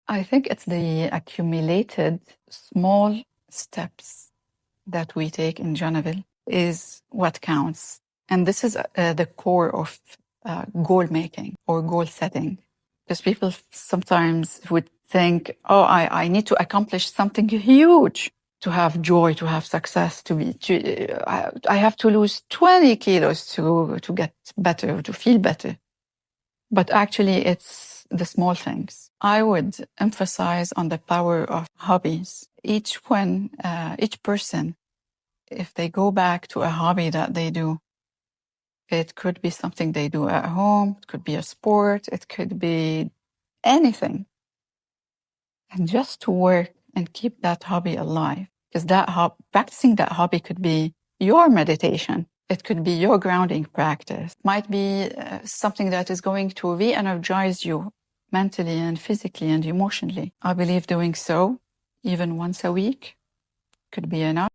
I think it's the accumulated small steps that we take in Journeyville is what counts. And this is the core of goal making or goal setting. Because people sometimes would think, oh, I need to accomplish something huge to have joy, to have success, I have to lose 20 kilos to get better, to feel better. But actually, it's the small things. I would emphasize on the power of hobbies. Each person, if they go back to a hobby that they do, it could be something they do at home, it could be a sport, it could be anything. And just to work and keep that hobby alive. Because practicing that hobby could be your meditation. It could be your grounding practice. It might be something that is going to re-energize you mentally and physically and emotionally. I believe doing so, even once a week, could be enough.